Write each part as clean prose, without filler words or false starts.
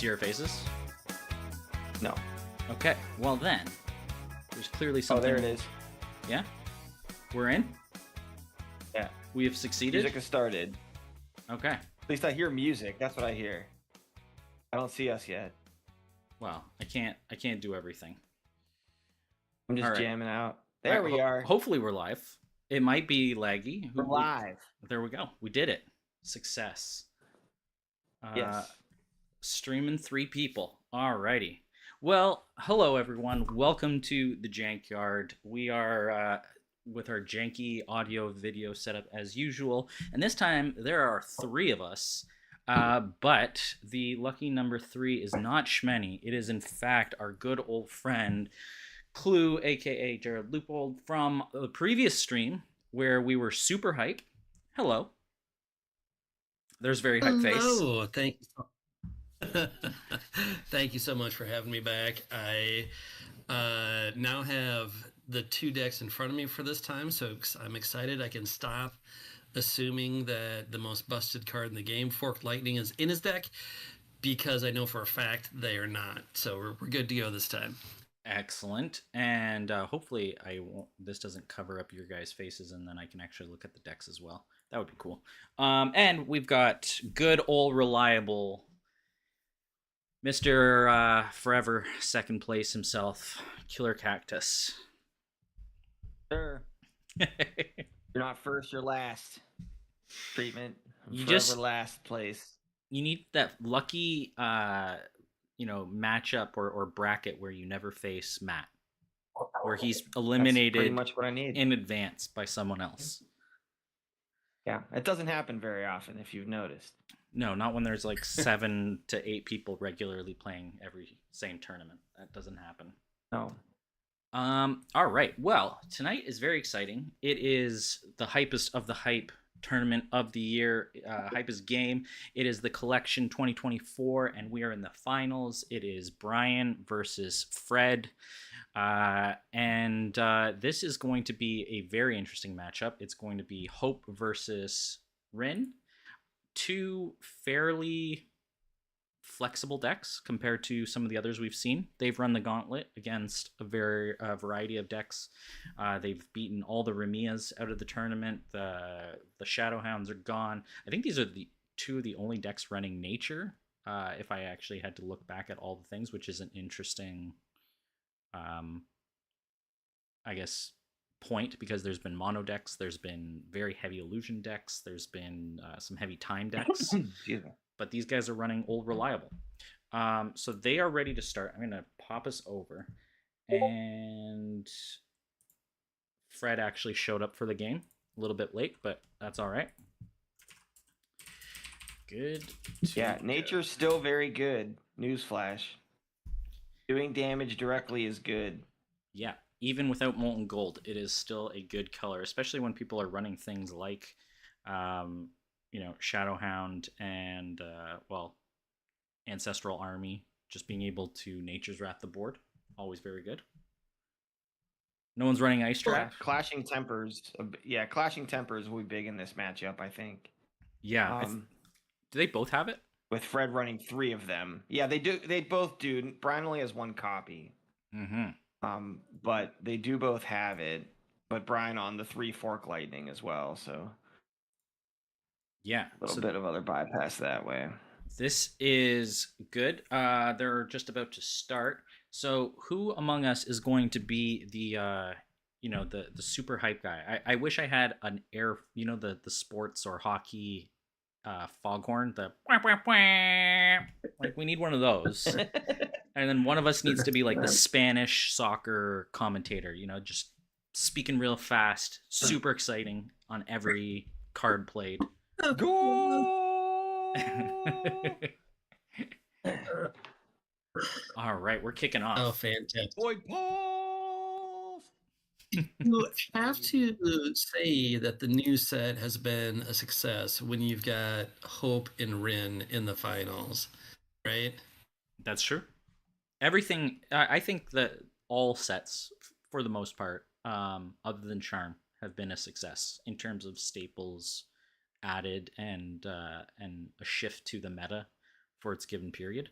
see our faces? No. Okay, well then, there's clearly Oh, something. there it is. Yeah? We're in? Yeah. We have succeeded? Music has started. Okay. At least I hear music. That's what I hear. I don't see us yet. Well, I can't do everything. I'm just All right. jamming out. There we are. Hopefully we're live. It might be laggy. We're live. There we go. We did it. Success. Yes. Streaming 3 people. Alrighty. Well, hello everyone. Welcome to the Jankyard. We are with our janky audio video setup as usual, and this time there are 3 of us. But the lucky number 3 is not Shmenny. It is in fact our good old friend Clue, aka Jared Loopold, from the previous stream where we were super hype. Hello. There's very hype face. Hello, thank you. Thank you so much for having me back. I now have the 2 decks in front of me for this time, so I'm excited. I can stop assuming that the most busted card in the game, Forked Lightning, is in his deck, because I know for a fact they are not. So we're good to go this time. Excellent. And hopefully this doesn't cover up your guys' faces, and then I can actually look at the decks as well. That would be cool. And we've got good old reliable Mr. Forever second place himself, Killer Cactus. Sure. You're not first, you're last. Treatment. You Forever just last place. You need that lucky matchup or bracket where you never face Matt, where he's eliminated That's pretty much what I need in advance by someone else. Yeah, it doesn't happen very often if you've noticed. No, not when there's like 7 to 8 people regularly playing every same tournament. That doesn't happen. No. All right. Well, tonight is very exciting. It is the hypest of the hype tournament of the year. Hypest game. It is the Collection 2024, and we are in the finals. It is Brian versus Fred. And this is going to be a very interesting matchup. It's going to be Hope versus Rin. 2 fairly flexible decks compared to some of the others we've seen. They've run the gauntlet against a variety of decks. They've beaten all the Remias out of the tournament. The Shadowhounds are gone. I think these are the 2 of the only decks running Nature, if I actually had to look back at all the things, which is an interesting I guess point, because there's been mono decks, there's been very heavy illusion decks, there's been some heavy time decks, but these guys are running old reliable. So they are ready to start. I'm gonna pop us over, and Fred actually showed up for the game a little bit late, but that's all right. Good. Yeah, Nature's still very good. Newsflash. Doing damage directly is good. Yeah, even without Molten Gold, it is still a good color, especially when people are running things like, Shadowhound and, Ancestral Army. Just being able to Nature's Wrath the board, always very good. No one's running Ice Trap. Clashing Tempers. Yeah, Clashing Tempers will be big in this matchup, I think. Yeah. Do they both have it? With Fred running 3 of them. Yeah, they do. They both do. Brian only has 1 copy. Mm-hmm. But they do both have it. But Brian on the 3 Fork Lightning as well, so yeah, a little bit of other bypass that way. This is good. They're just about to start. So who among us is going to be the super hype guy? I wish I had an air, the sports or hockey foghorn, the like, we need one of those. And then one of us needs to be like the Spanish soccer commentator, just speaking real fast, super exciting on every card played. Goal! All right, we're kicking off. Oh, fantastic. Boy, Paul! You have to say that the new set has been a success when you've got Hope and Rin in the finals, right? That's true. Everything, I think that all sets, for the most part, other than Charm, have been a success in terms of staples added and a shift to the meta for its given period.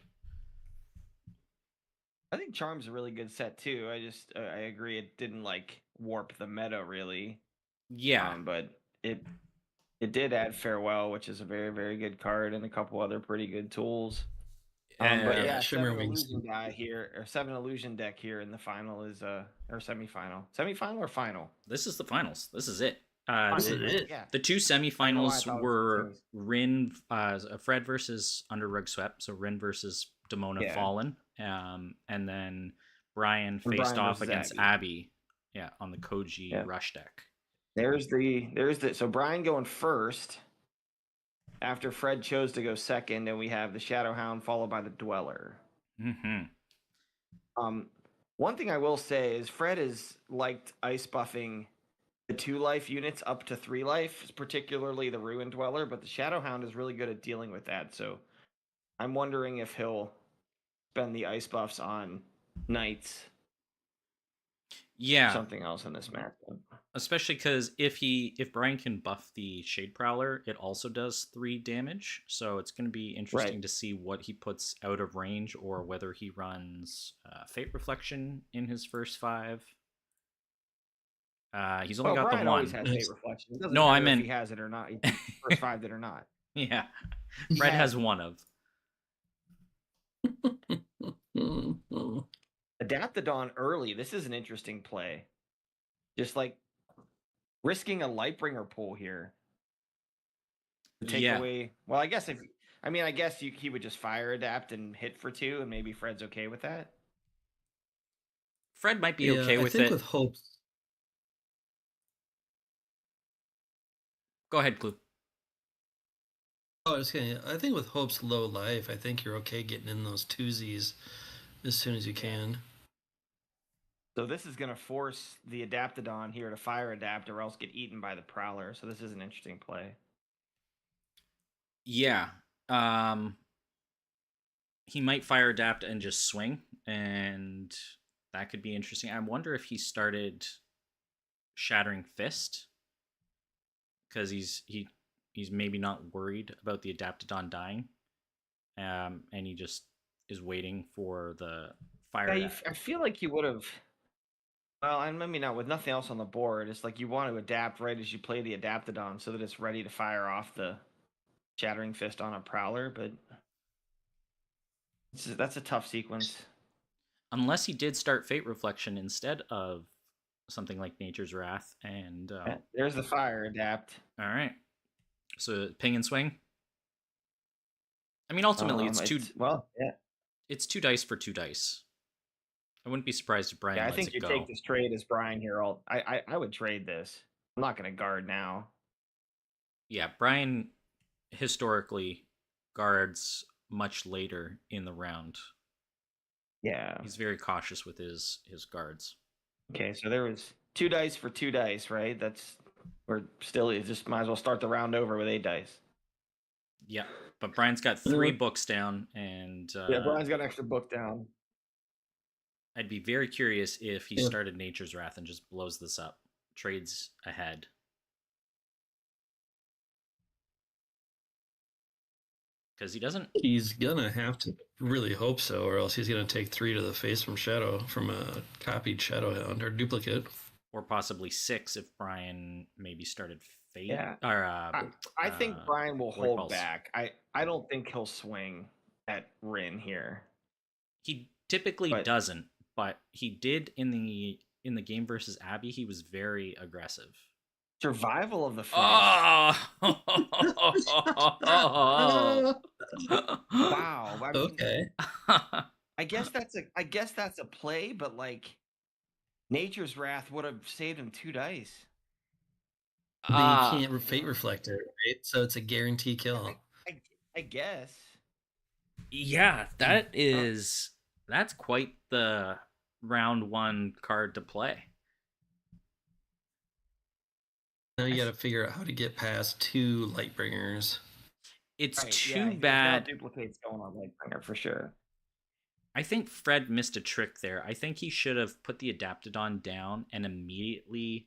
I think Charm's a really good set too. I agree it didn't like warp the meta really. Yeah. But it did add Farewell, which is a very, very good card, and a couple other pretty good tools. But Uh, yeah, Shimmer seven Wings. illusion die here, or seven illusion deck here in the final is or semifinal or final. This is the finals. This is it. This is it. Yeah, The two I don't know why I semifinals thought it was the were semis. Rin, Fred versus Under Rug Swept, so Rin versus Demona Yeah. Fallen, and then Brian And faced Brian off versus against Abby, yeah, on the Koji Yeah. Rush deck. There's the so Brian going first after Fred chose to go second, and we have the Shadowhound followed by the Dweller. Mm-hmm. One thing I will say is Fred has liked ice buffing the 2 life units up to 3 life, particularly the Ruin Dweller, but the Shadowhound is really good at dealing with that. So I'm wondering if he'll spend the ice buffs on knights, Yeah, something else in this matchup. especially because if Brian can buff the Shade Prowler, it also does 3 damage. So it's going to be interesting to see what he puts out of range, or whether he runs Fate Reflection in his first 5. He's only got Brian the one. always has Fate Reflection. It doesn't No, I matter meant if he has it or not. He first 5 that or not. Yeah, Fred has one of. Adaptodon early. This is an interesting play. Just like risking a Lightbringer pull here. To take away. Well, I guess he would just fire adapt and hit for 2, and maybe Fred's okay with that. Fred might be okay with I think it. with Hope's. Go ahead, Clue. Oh, I was kidding. I think with Hope's low life, I think you're okay getting in those twosies as soon as you can. So this is going to force the Adaptodon here to fire adapt, or else get eaten by the Prowler. So this is an interesting play. Yeah. He might fire adapt and just swing, and that could be interesting. I wonder if he started Shattering Fist, because he's maybe not worried about the Adaptodon dying, and he just is waiting for the fire. Yeah, I feel like you would have. Well, and maybe not with nothing else on the board. It's like you want to adapt right as you play the Adaptodon, so that it's ready to fire off the Shattering Fist on a Prowler. But that's a tough sequence. Unless he did start Fate Reflection instead of something like Nature's Wrath, and there's the fire adapt. All right, so ping and swing. I mean, ultimately, it's two. It's 2 dice for 2 dice. I wouldn't be surprised if Brian. Yeah, I lets think it you go. take this trade as Brian here. I would trade this. I'm not going to guard now. Yeah, Brian historically guards much later in the round. Yeah, he's very cautious with his guards. Okay, so there was 2 dice for 2 dice, right? We're still just might as well start the round over with 8 dice. Yeah, but Brian's got 3 books down, and yeah, Brian's got an extra book down. I'd be very curious if he started Nature's Wrath and just blows this up, trades ahead. Because he doesn't. He's gonna have to really hope so, or else he's gonna take 3 to the face from a copied Shadowhound or duplicate, or possibly 6 if Brian maybe started Fate. Yeah, or I think Brian will hold back. I don't think he'll swing at Rin here. He typically doesn't, but he did in the game versus Abby. He was very aggressive. Survival of the Fittest. Wow. I mean, okay. I guess that's a play, but like Nature's Wrath would have saved him 2 dice. But you can't Fate Reflect it, right? So it's a guarantee kill. I guess. Yeah, that's quite the round 1 card to play. Now you got to figure out how to get past 2 Lightbringers. It's too bad. Duplicates going on Lightbringer for sure. I think Fred missed a trick there. I think he should have put the Adaptodon down and immediately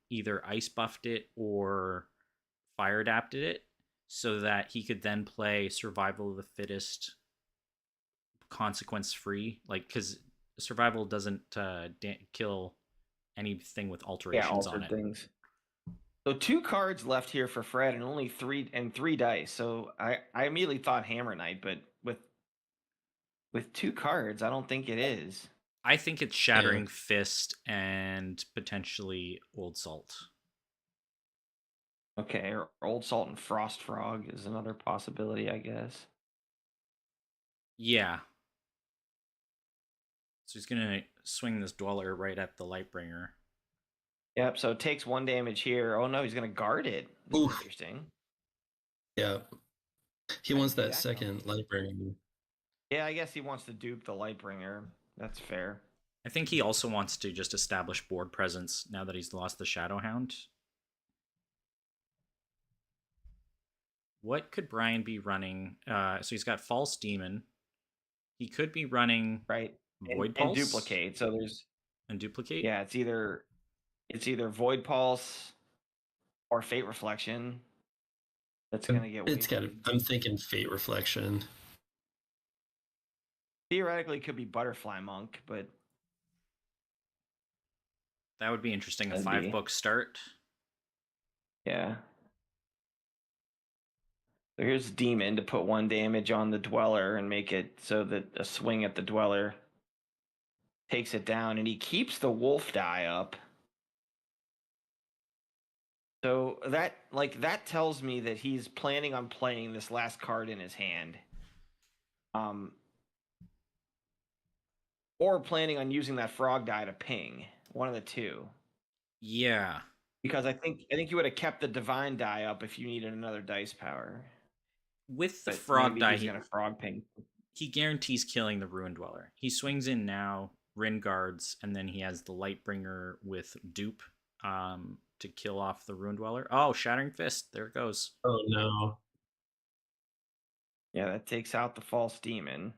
either ice buffed it or fire adapted it, so that he could then play Survival of the Fittest consequence free, like because survival doesn't kill anything with Yeah, alterations on altered it. things. So 2 cards left here for Fred, and only 3 dice. So I immediately thought Hammer Knight, but with 2 cards, I don't think it is. I think it's Shattering Fist and potentially Old Salt. Okay, or Old Salt and Frost Frog is another possibility, I guess. Yeah. So he's gonna swing this Dweller right at the Lightbringer. Yep. So it takes 1 damage here. Oh no, he's gonna guard it. This is Oof. interesting. Yeah. He How wants do you that see that second Lightbringer. Yeah, I guess he wants to dupe the Lightbringer. That's fair. I think he also wants to just establish board presence now that he's lost the Shadowhound. What could Brian be running? So he's got False Demon. He could be running Right. Void And Pulse duplicate. So there's and Duplicate. yeah, it's either Void Pulse or Fate Reflection. That's gonna get It's got. wasted. I'm thinking Fate Reflection. Theoretically, it could be Butterfly Monk, but That would be interesting. A That'd be- 5-book start. yeah. So here's Demon to put 1 damage on the Dweller and make it so that a swing at the Dweller takes it down, and he keeps the Wolf die up. So that tells me that he's planning on playing this last card in his hand. Or planning on using that frog die to ping. One of the two. Yeah. Because I think you would have kept the divine die up if you needed another dice power. With the But frog maybe die, he's gonna frog ping. he guarantees killing the Ruin Dweller. He swings in now, Rin guards, and then he has the Lightbringer with dupe to kill off the Ruin Dweller. Oh, Shattering Fist. There it goes. Oh no. Yeah, that takes out the false demon.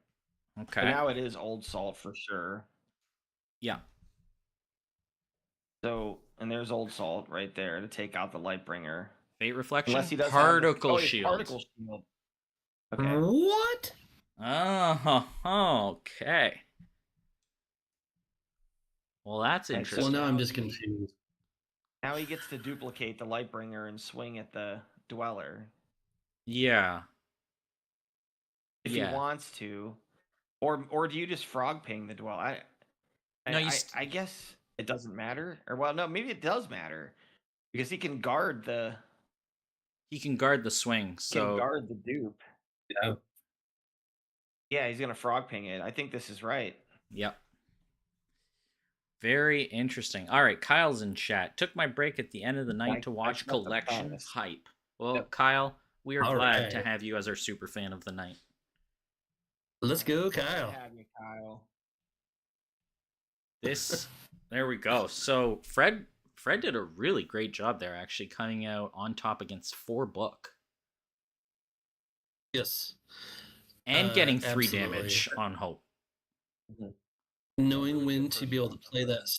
Okay. So now it is Old Salt for sure. Yeah. So, and there's Old Salt right there to take out the Lightbringer. Fate Reflection. Unless he does Particle he has Shield. Particle Shield. Okay. What? Oh, okay. Well, that's Right, so interesting. Well, now I'm now just he- confused. Now he gets to duplicate the Lightbringer and swing at the Dweller Yeah. if Yeah. he wants to, or do you just frog ping the Dweller? No, I guess it doesn't matter. Or well, no, maybe it does matter because he can guard the He can guard the swing. So guard the dupe. Yeah. Yeah, he's gonna frog ping it. I think this is right. Yep. Very interesting. All right, Kyle's in chat. Took my break at the end of the night to I watch got the Collection promise. Hype. Well, Yep. Kyle, we are All glad to right. have you as our super fan of the night. Let's go, Glad to Kyle. have you, Kyle. There we go. So Fred did a really great job there, actually coming out on top against 4-book Yes. and getting 3 Absolutely. damage on Hope. Knowing Really when good to be able to first play that.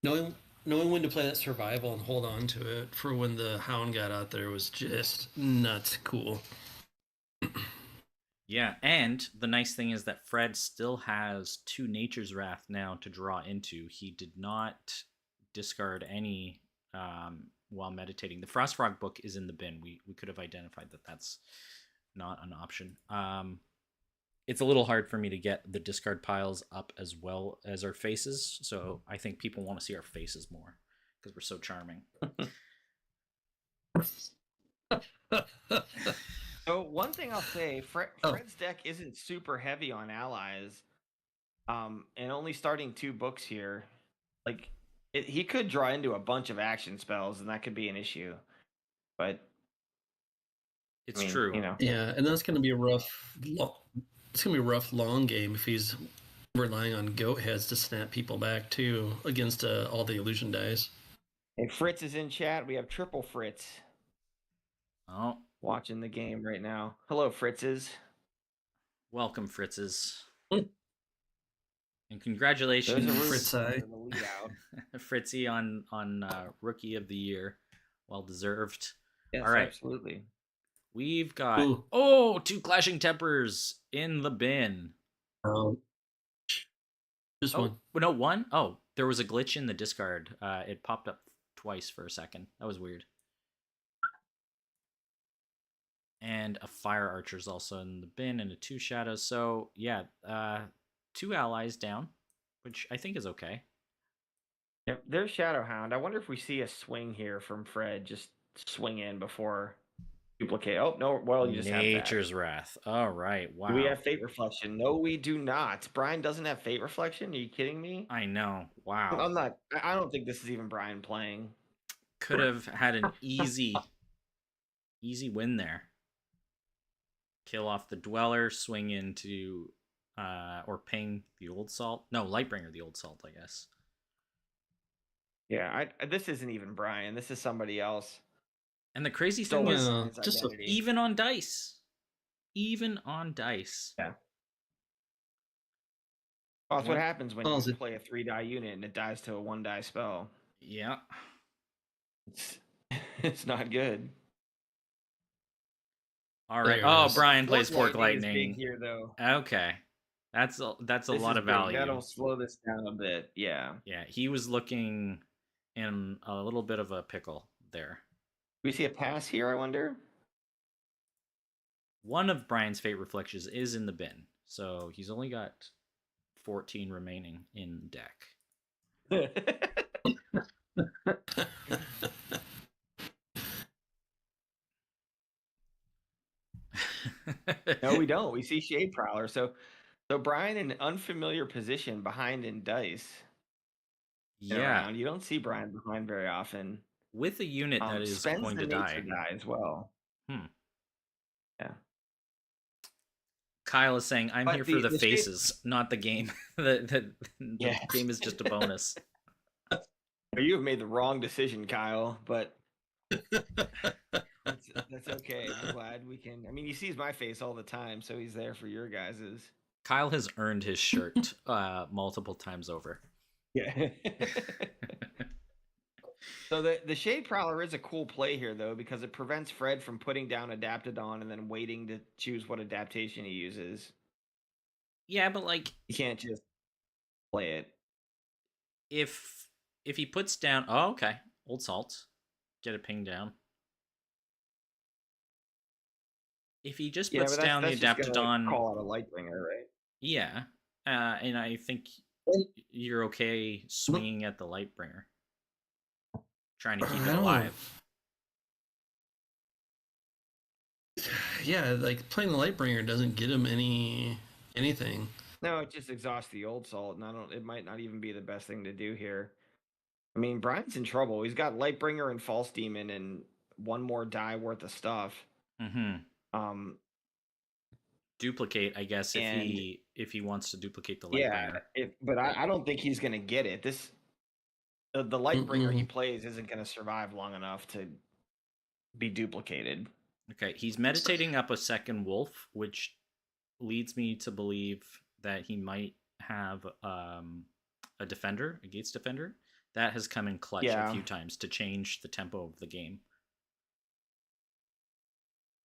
Knowing when to play that survival and hold on to it for when the Hound got out there was just nuts cool. Yeah, and the nice thing is that Fred still has 2 Nature's Wrath now to draw into. He did not discard any while meditating. The Frost Frog book is in the bin. We could have identified that that's not an option. It's a little hard for me to get the discard piles up as well as our faces, so I think people want to see our faces more because we're so charming. So one thing I'll say, Oh. Fred's deck isn't super heavy on allies, and only starting 2 books here. Like he could draw into a bunch of action spells, and that could be an issue. But It's I mean, true. you know. Yeah, and that's going to be a rough. It's going to be a rough long game if he's relying on goat heads to snap people back too against all the illusion dice. Hey, Fritz is in chat. We have triple Fritz Oh, watching the game right now. Hello, Fritzes. welcome, Fritzes. Mm. And congratulations, There's a room Fritz for eye. the lead out. Fritzy on Rookie of the Year. Well deserved. Yes, All right. absolutely. We've got Ooh. 2 Clashing Tempers in the bin. Um, just Oh, one. no, one? Oh, there was a glitch in the discard. It popped up twice for a second. That was weird. And a Fire Archer's also in the bin, and a 2 Shadows. So, yeah, 2 allies down, which I think is okay. Yep, there's Shadowhound. I wonder if we see a swing here from Fred. Just swing in before duplicate. Oh no, well you just have that. Nature's Wrath. All right, wow. Do we have Fate Reflection? No, we do not. Brian doesn't have Fate Reflection. Are you kidding me? I know. Wow. I'm not. I don't think this is even Brian playing. Could have had an easy win there. Kill off the Dweller, swing into, or ping the Old Salt. No, Lightbringer the Old Salt, I guess. Yeah, this isn't even Brian. This is somebody else. And the crazy thing is, just even on dice. Even on dice. Yeah. Oh, that's what happens when you play a 3-die unit and it dies to a 1-die spell. Yeah. It's not good. All right. Oh, Brian plays Fork Lightning here, though. Okay, that's a lot of value. That'll slow this down a bit. Yeah. Yeah, he was looking in a little bit of a pickle there. We see a pass here, I wonder. One of Brian's Fate Reflections is in the bin, so he's only got 14 remaining in deck. No, we don't. We see Shade Prowler. So Brian in an unfamiliar position behind in dice. Yeah. You don't see Brian behind very often. With a unit that is going to die. As well. Yeah. Kyle is saying, I'm here for the faces, not the game. the game is just a bonus. You have made the wrong decision, Kyle, but that's okay. I'm glad we can. I mean, he sees my face all the time, so he's there for your guys's. Kyle has earned his shirt multiple times over. Yeah. So the Shade Prowler is a cool play here, though, because it prevents Fred from putting down Adaptodon and then waiting to choose what adaptation he uses. Yeah, but like you can't just play it. If he puts down, oh, okay, Old Salt, get a ping down. If he just puts down the Adaptodon, call out a Lightbringer, right? Yeah, and I think you're okay swinging at the Lightbringer, trying to keep it alive. Yeah, like playing the Lightbringer doesn't get him anything. No, it just exhausts the Old Salt, and it might not even be the best thing to do here. I mean, Brian's in trouble. He's got Lightbringer and False Demon and one more die worth of stuff. Duplicate, I guess, if he wants to duplicate the Lightbringer. Yeah, but I don't think he's going to get it. The Lightbringer he plays isn't going to survive long enough to be duplicated. Okay, he's meditating up a second wolf, which leads me to believe that he might have a defender, a Gates defender. That has come in clutch a few times to change the tempo of the game.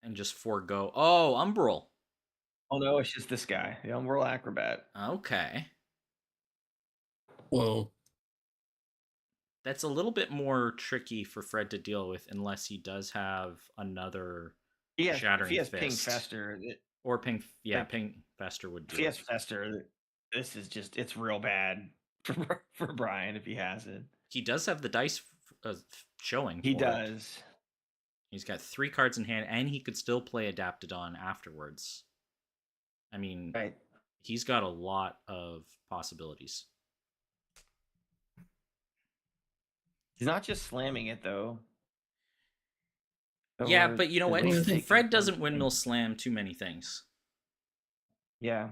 And just forego. Oh, Umbral. Oh, no, it's just this guy, the Umbral Acrobat. Okay. Whoa. That's a little bit more tricky for Fred to deal with unless he does have another Shattering Fist. If he has Ping Fester. Or Ping Fester would do it. If he has Fester, this is just, it's real bad for Brian if he has it. He does have the dice showing. He does. He's got 3 cards in hand, and he could still play Adaptodon afterwards. I mean, he's got a lot of possibilities. He's not just slamming it, though. Yeah, but you know what? Fred doesn't windmill slam too many things. Yeah.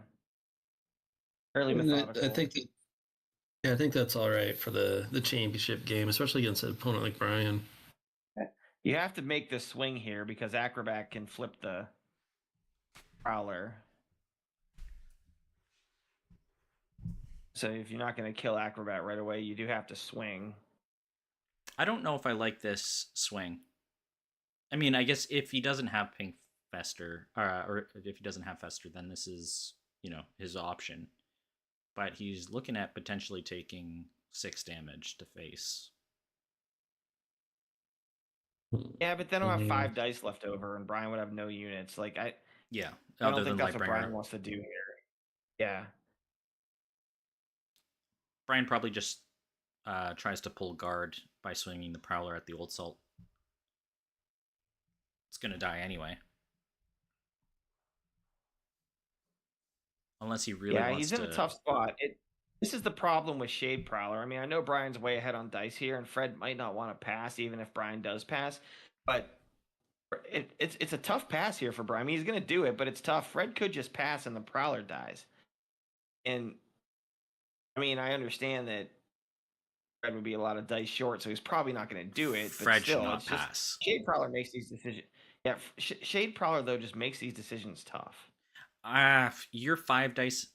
Fairly methodical. I think that's all right for the championship game, especially against an opponent like Brian. You have to make this swing here because Acrobat can flip the Prowler. So if you're not going to kill Acrobat right away, you do have to swing. I don't know if I like this swing. I mean, I guess if he doesn't have Pink Fester, or if he doesn't have Fester, then this is his option. But he's looking at potentially taking 6 damage to face. Yeah, but then I'll have 5 dice left over, and Brian would have no units. Like Yeah, I other don't think than that's what Brian Lightbringer. wants to do here. Yeah. Brian probably just tries to pull guard by swinging the Prowler at the Old Salt. It's going to die anyway. Unless he really Yeah, wants he's in a to. tough spot. This is the problem with Shade Prowler. I mean, I know Brian's way ahead on dice here, and Fred might not want to pass, even if Brian does pass. But it's a tough pass here for Brian. I mean, he's going to do it, but it's tough. Fred could just pass, and the Prowler dies. And I mean, I understand that Fred would be a lot of dice short, so he's probably not going to do it. But Fred still, should not it's just pass. Shade Prowler makes these decisions. Yeah, Shade Prowler though just makes these decisions tough. You're 5 dice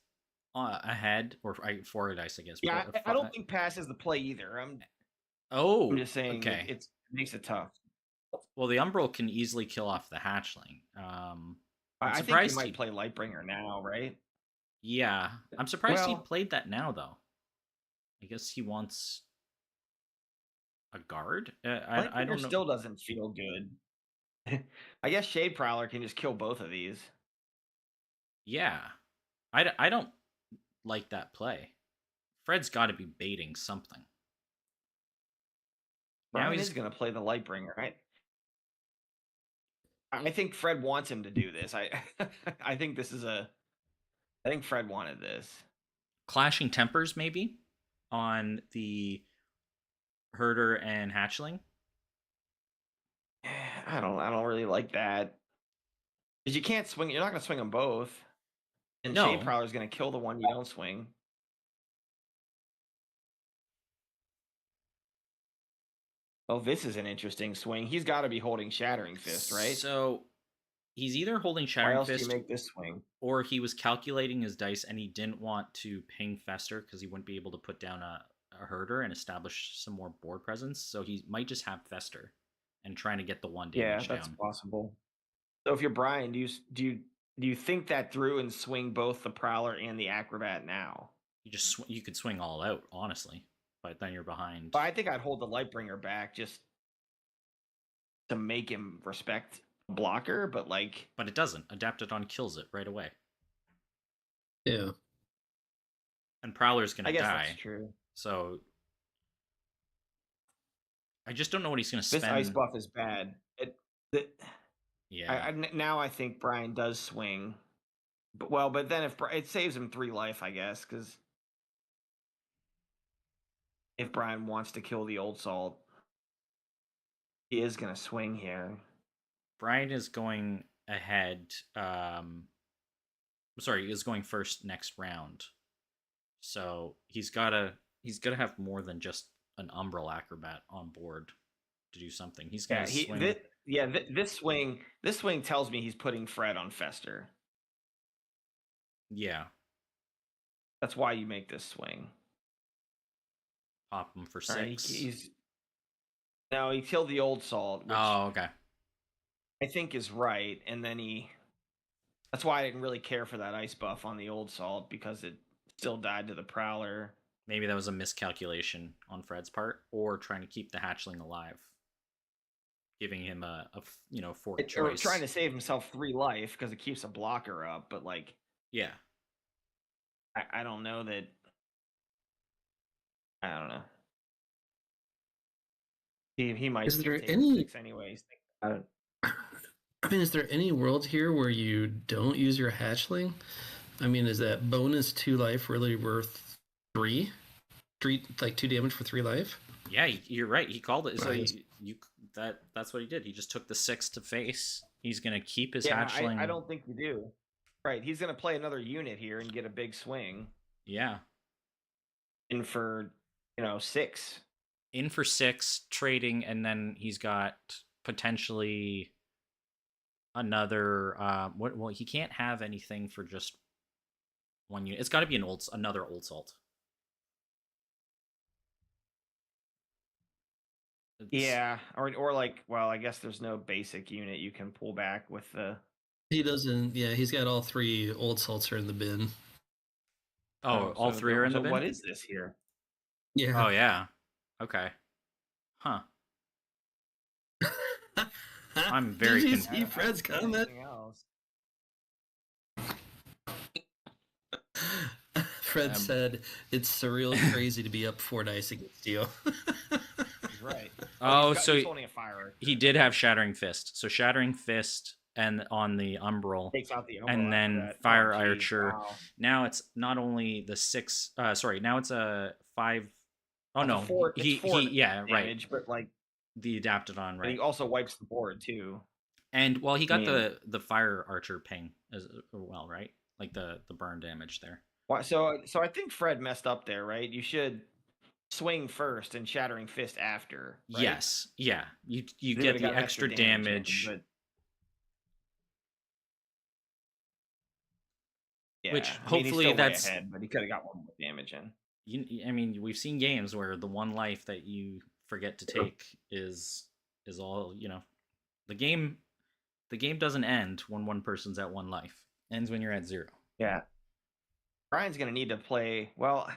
ahead, or 4 dice, I guess. Yeah, I don't think pass is the play either. I'm just saying okay. it makes it tough. Well, the Umbral can easily kill off the Hatchling. I think he might play Lightbringer now, right? Yeah, I'm surprised he played that now, though. I guess he wants a guard. I don't know. Still doesn't feel good. I guess Shade Prowler can just kill both of these. Yeah, I don't like that play. Fred's got to be baiting something. Now he's going to play the Lightbringer, right? I think Fred wants him to do this. I think this is I think Fred wanted this. Clashing Tempers, maybe, on the Herder and Hatchling. I don't really like that. Because you can't swing. You're not going to swing them both. And Shade Prowler is going to kill the one you don't swing. Oh, this is an interesting swing. He's got to be holding Shattering Fist, right? So he's either holding Shattering Fist, do you make this swing, or he was calculating his dice and he didn't want to ping Fester because he wouldn't be able to put down a Herder and establish some more board presence. So he might just have Fester and trying to get the 1 damage down. Yeah, that's possible. So if you're Brian, do you think that through and swing both the Prowler and the Acrobat now? You could swing all out, honestly, but then you're behind. But I think I'd hold the Lightbringer back just to make him respect blocker, but it doesn't. Adaptodon kills it right away. Yeah. And Prowler's gonna die. That's true. So I just don't know what he's gonna spend. This ice buff is bad. Yeah. Now I think Brian does swing, but then if it saves him 3 life, I guess, because if Brian wants to kill the Old Salt, he is gonna swing here. Brian is going ahead. Sorry, he is going first next round. So he's gotta have more than just an Umbral Acrobat on board to do something. He's gonna swing. This swing tells me he's putting Fred on Fester. Yeah. That's why you make this swing. Pop him for 6. No, he killed the Old Salt. Which okay. I think is right, and then that's why I didn't really care for that ice buff on the Old Salt, because it still died to the Prowler. Maybe that was a miscalculation on Fred's part, or trying to keep the Hatchling alive, giving him a fourth choice, or trying to save himself 3 life because it keeps a blocker up. But yeah, I don't know that. I don't know. He might. Is there any 6 anyways? I mean, is there any world here where you don't use your Hatchling? I mean, is that bonus 2 life really worth 3? 2 damage for 3 life? Yeah, you're right. He called it. Right. So that's what he did. He just took the 6 to face. He's gonna keep his Hatchling. I don't think you do. Right, he's gonna play another unit here and get a big swing. Yeah. In for 6. In for 6 trading, and then he's got potentially another. Well, he can't have anything for just 1 unit. It's got to be another Old Salt. Yeah, or I guess there's no basic unit you can pull back with the He doesn't. Yeah, he's got all 3 old seltzer in the bin. Oh, all so 3 are in the so bin? what is this here? Yeah. Oh, yeah. Okay. Huh. I'm very Did you confused. see Fred's I don't see comment? anything else. Fred Um, said, "It's surreal, crazy to be up 4 dice against you." He's right. Oh, He's holding a fire. he did have Shattering Fist. So Shattering Fist and on the Umbral, Takes out the Umbral and after then that. Fire Oh, geez, Archer. wow. Now it's not only the 6. Sorry, now it's a 5. Oh It's no, a four, it's he 4 yeah, right. damage, but like, The Adaptodon, and right? he also wipes the board too. And well, he I got mean, the Fire Archer ping as well, right? Like the burn damage there. so I think Fred messed up there, right? You should swing first and Shattering Fist after, right? Yes, yeah. You He get would've the got extra in, damage, but yeah, which I mean, he's hopefully still way that's ahead, but he could have got one more damage in. I mean, we've seen games where the one life that you forget to take is all, the game doesn't end when one person's at 1 life. It ends when you're at 0. Yeah, Brian's gonna need to play. Well,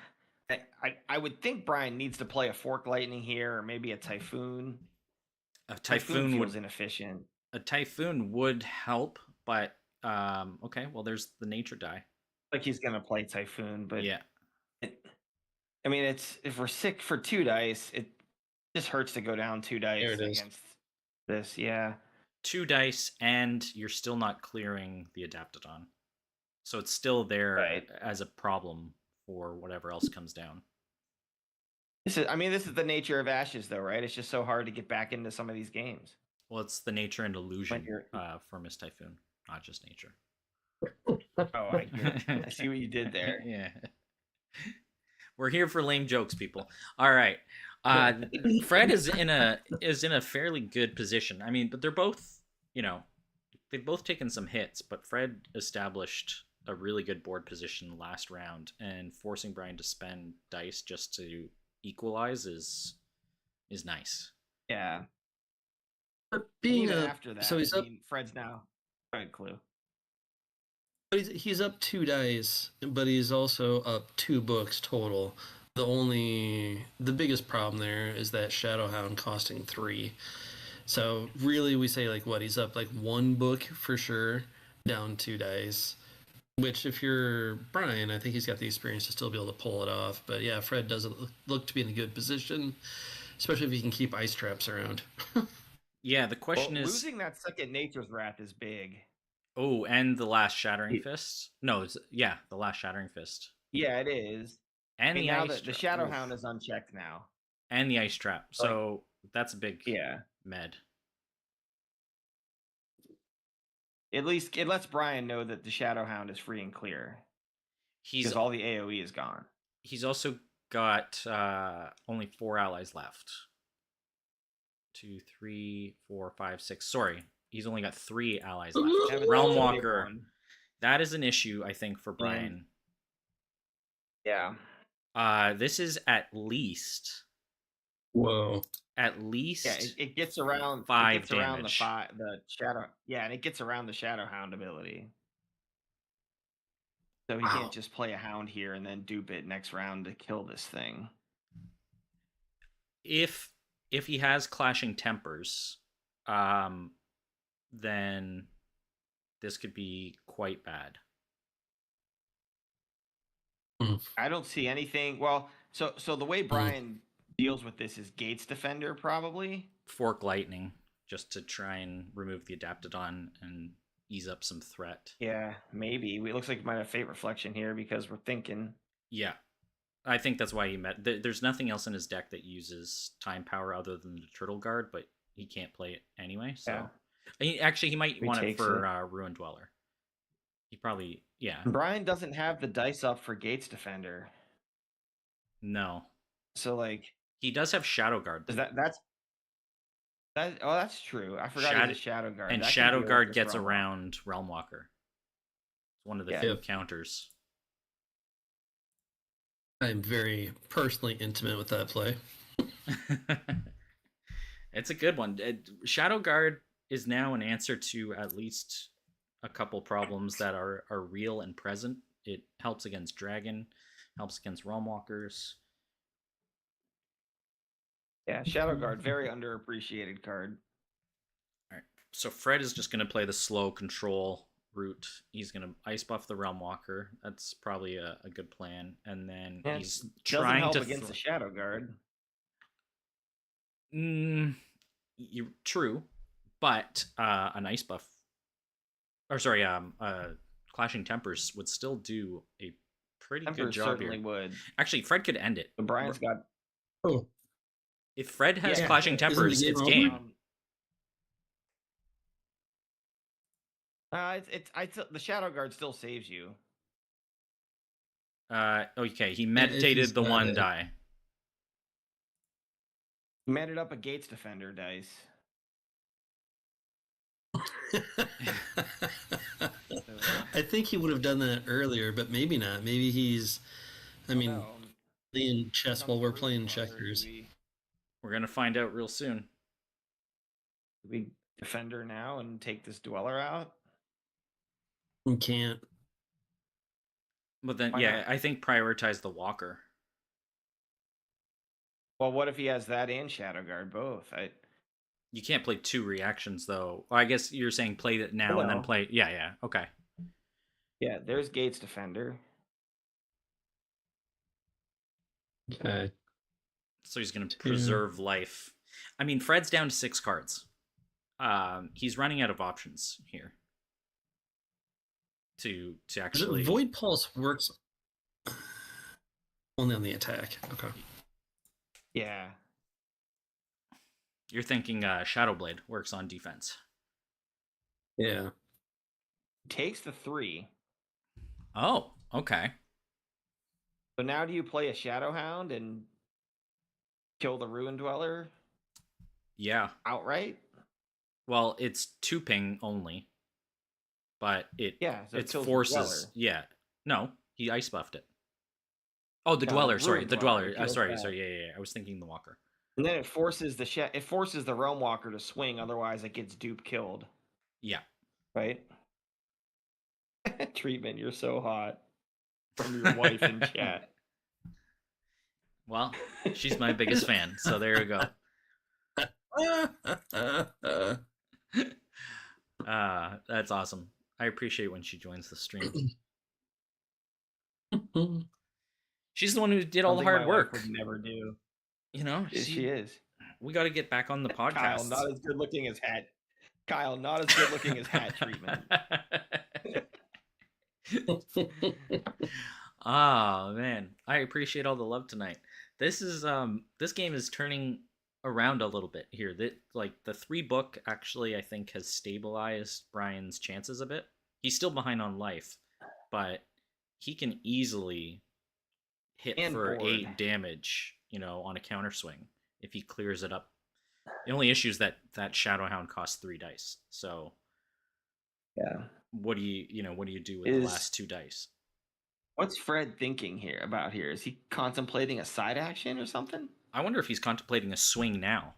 I would think Brian needs to play a Fork Lightning here, or maybe a Typhoon. A Typhoon Typhoon feels would inefficient. help, but okay, well there's the nature die. Like he's gonna play Typhoon, but Yeah. I mean, it's if we're sick for 2 dice, it just hurts to go down 2 dice There it is. against this. Yeah, 2 dice and you're still not clearing the Adaptodon. So it's still there Right. as a problem for whatever else comes down. this is the nature of Ashes, though, right? It's just so hard to get back into some of these games. Well, it's the nature and illusion you're- for Miss Typhoon, not just nature. Oh, I see what you did there. Yeah. We're here for lame jokes, people. All right. Fred is in a fairly good position. I mean, but they're both, they've both taken some hits, but Fred established a really good board position last round, and forcing Brian to spend dice just to equalize is nice. Yeah. But being Even up, after that, so he's I up. mean, Fred's now. Go ahead, Clue. But he's up 2 dice, but he's also up 2 books total. The biggest problem there is that Shadowhound costing 3. So really, we say like what he's up like 1 book for sure, down 2 dice. Which, if you're Brian, I think he's got the experience to still be able to pull it off. But yeah, Fred doesn't look to be in a good position, especially if he can keep ice traps around. Yeah, the question is losing that second Nature's Wrath is big. Oh, and the last Shattering Fist? No, the last Shattering Fist. Yeah, it is. And the now ice the trap. Shadowhound is unchecked now. And the ice trap. So that's a big med. At least it lets Brian know that the Shadowhound is free and clear. Because all the AoE is gone. He's also got only 4 allies left. 2, 3, 4, 5, 6. Sorry, he's only got 3 allies left. Realmwalker. That is an issue, I think, for Brian. Yeah. This is at least. Whoa. At least. Yeah, it gets around 5 it gets damage. around the shadow. Yeah, and it gets around the Shadowhound ability. So he can't just play a hound here and then dupe it next round to kill this thing. If he has Clashing Tempers, then this could be quite bad. I don't see anything. Well, so the way Brian deals with this is Gates Defender, probably. Fork Lightning, just to try and remove the Adaptodon and ease up some threat. Yeah, maybe. It looks like we might have Fate Reflection here because we're thinking. Yeah. I think that's why he met. There's nothing else in his deck that uses time power other than the Turtle Guard, but he can't play it anyway. So he might want it for Ruin Dweller. He probably Brian doesn't have the dice up for Gates Defender. No. So he does have Shadow Guard. That's true. I forgot he has Shadow Guard. And Shadow Guard gets around Realmwalker. It's one of the few counters. I'm very personally intimate with that play. It's a good one. Shadow Guard is now an answer to at least a couple problems that are real and present. It helps against dragon, helps against realm walkers. Yeah, Shadow Guard, very underappreciated card. All right. So Fred is just going to play the slow control route. He's going to ice buff the realm walker. That's probably a good plan. And then Yeah, he's doesn't trying help to against the Shadow Guard. You're true, but an ice buff, or sorry, clashing tempers would still do a pretty good Tempers job certainly here. would. Actually, Fred could end it. But Brian's got. Oh, If Fred has Yeah, clashing isn't the tempers, game it's over? game. The Shadow Guard still saves you. Okay, he he's meditated the got one it. die. He meted up a Gates Defender dice. I think he would have done that earlier, but maybe not. Maybe he's, I mean, No, playing chess while we're playing Do checkers. We're gonna find out real soon. we Defender now and take this Dweller out? We can't. But then, Why yeah, not? I think prioritize the walker. Well, what if he has that and Shadow Guard both? You can't play two reactions though. Well, I guess you're saying play it now and then No. play. Yeah, okay. Yeah, there's Gates Defender. Okay. So he's gonna Two. preserve life. I mean, Fred's down to 6 cards. He's running out of options here. To actually Void Pulse works only on the attack. Okay. Yeah. You're thinking Shadowblade works on defense. Yeah. Takes the 3. Oh, okay. So now do you play a Shadowhound and kill the Ruin Dweller Yeah. outright? Well, it's 2 ping only. But Yeah, so it it's kills the forces. Dweller. Yeah. No, he ice buffed it. Oh, the No, Dweller, the sorry. Ruin The Dweller, Dweller. it kills Sorry, that. yeah. I was thinking the Walker. And then it forces the Realm Walker to swing, otherwise it gets dupe killed. Yeah. Right? Treatment, you're so hot. From your wife in chat. Well, she's my biggest fan, so there you go. That's awesome. I appreciate when she joins the stream. She's the one who did all the Something hard my wife work. would never do. You know, She is. We got to get back on the podcast. Kyle, not as good looking as Hat. Kyle, not as good looking as Hat treatment. Oh man, I appreciate all the love tonight. This game is turning around a little bit here. That like the 3 book actually I think has stabilized Brian's chances a bit. He's still behind on life, but he can easily hit And for board. 8 damage, on a counter swing if he clears it up. The only issue is that Shadowhound costs 3 dice. So Yeah. what do you do with the last 2 dice? What's Fred thinking about here? Is he contemplating a side action or something? I wonder if he's contemplating a swing now.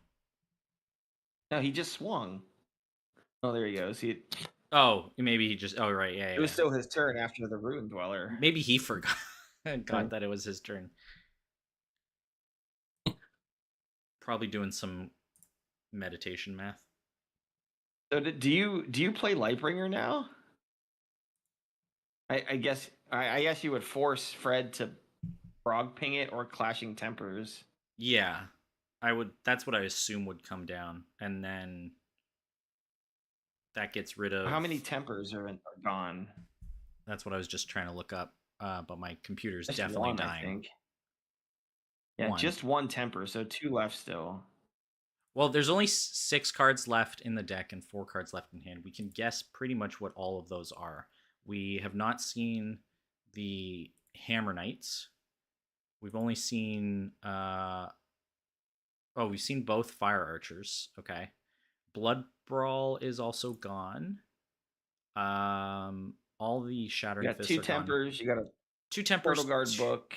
No, he just swung. Oh, there he goes. Oh, maybe he just. Oh, right, yeah. It was still his turn after the Ruin Dweller. Maybe he forgot that it was his turn. Probably doing some meditation math. So do you play Lightbringer now? I guess you would force Fred to frog ping it or Clashing Tempers. Yeah, I would. That's what I assume would come down, and then that gets rid of. How many Tempers are gone? That's what I was just trying to look up, but my computer's Just definitely one, dying. I think. Yeah, just 1 Temper, so 2 left still. Well, there's only 6 cards left in the deck and 4 cards left in hand. We can guess pretty much what all of those are. We have not seen the Hammer Knights. We've only seen we've seen both Fire Archers. Okay. Blood Brawl is also gone. All the Shattering Fists are gone. 2 Tempers, you got a 2 Tempers, Turtle Guard book,